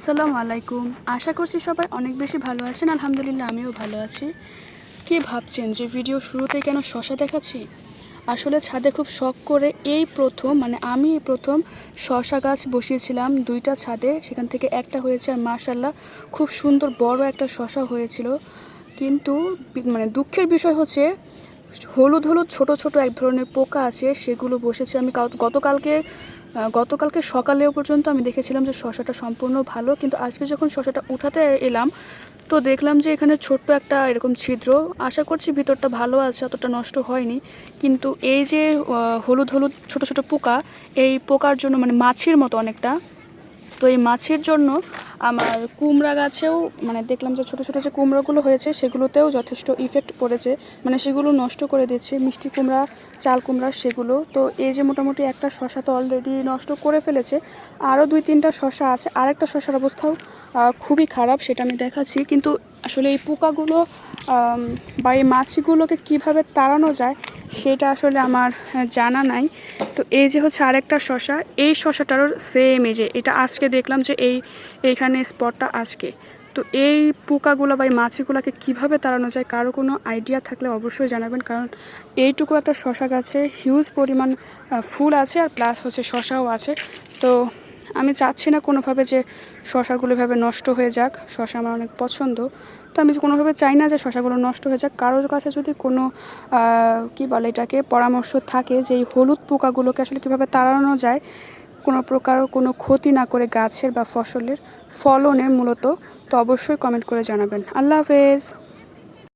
আসসালামু আলাইকুম। আশা করছি সবাই অনেক বেশি ভালো আছেন। আলহামদুলিল্লাহ আমিও ভালো আছি। কি ভাবছেন যে ভিডিও শুরুতেই কেন শশা দেখাচ্ছি? আসলে ছাদে খুব শখ করে আমি প্রথম শশা গাছ বসিয়েছিলাম ২টা ছাদে। সেখান থেকে একটা হয়েছে আর মাশাআল্লাহ খুব সুন্দর বড় একটা শশা হয়েছিল। কিন্তু দুঃখের বিষয় হচ্ছে হলুদ হলুদ ছোট ছোট এক ধরনের পোকা আছে, সেগুলো বসেছে। আমি গতকালকে সকালেও পর্যন্ত আমি দেখেছিলাম যে শশাটা সম্পূর্ণ ভালো, কিন্তু আজকে যখন শশাটা উঠাতে এলাম তো দেখলাম যে এখানে ছোট্ট একটা এরকম ছিদ্র। আশা করছি ভিতরটা ভালো আছে, অতটা নষ্ট হয়নি। কিন্তু এই যে হলুদ হলুদ ছোট ছোট পোকা, এই পোকার জন্য মাছির মতো অনেকটা, তো এই মাছির জন্য আমার কুমড়া গাছেও দেখলাম যে ছোটো ছোটো যে কুমড়োগুলো হয়েছে সেগুলোতেও যথেষ্ট ইফেক্ট পড়েছে, সেগুলো নষ্ট করে দিচ্ছে। মিষ্টি কুমড়া, চাল কুমড়া সেগুলো। তো এই যে মোটামুটি একটা শশা তো অলরেডি নষ্ট করে ফেলেছে, আরও ২-৩টা শশা আছে। আরেকটা শশার অবস্থাও খুবই খারাপ, সেটা আমি দেখাচ্ছি। কিন্তু আসলে এই পোকাগুলো বা এই মাছিগুলোকে কীভাবে তাড়ানো যায় সেটা আসলে আমার জানা নাই। তো এই যে হচ্ছে আরেকটা শশা, এই শশাটারও সেম, এই যে এটা আজকে দেখলাম যে এইখানে স্পটটা আজকে। তো এই পোকাগুলো বা এই মাছিগুলোকে কীভাবে তাড়ানো যায়, কারো কোনো আইডিয়া থাকলে অবশ্যই জানাবেন। কারণ এইটুকু একটা শশা গাছে হিউজ পরিমাণ ফুল আছে, আর প্লাস হচ্ছে শশাও আছে। তো আমি চাচ্ছি না কোনোভাবে যে শশাগুলো এভাবে নষ্ট হয়ে যাক। শশা আমার অনেক পছন্দ, তো আমি কোনোভাবে চাই না যে শশাগুলো নষ্ট হয়ে যাক। কারোর কাছে যদি কোনো কী বলে এটাকে পরামর্শ থাকে যে এই হলুদ পোকাগুলোকে আসলে কীভাবে তাড়ানো যায় কোনো প্রকার কোনো ক্ষতি না করে গাছের বা ফসলের ফলনে মূলত, তো অবশ্যই কমেন্ট করে জানাবেন। আল্লাহ হাফেজ।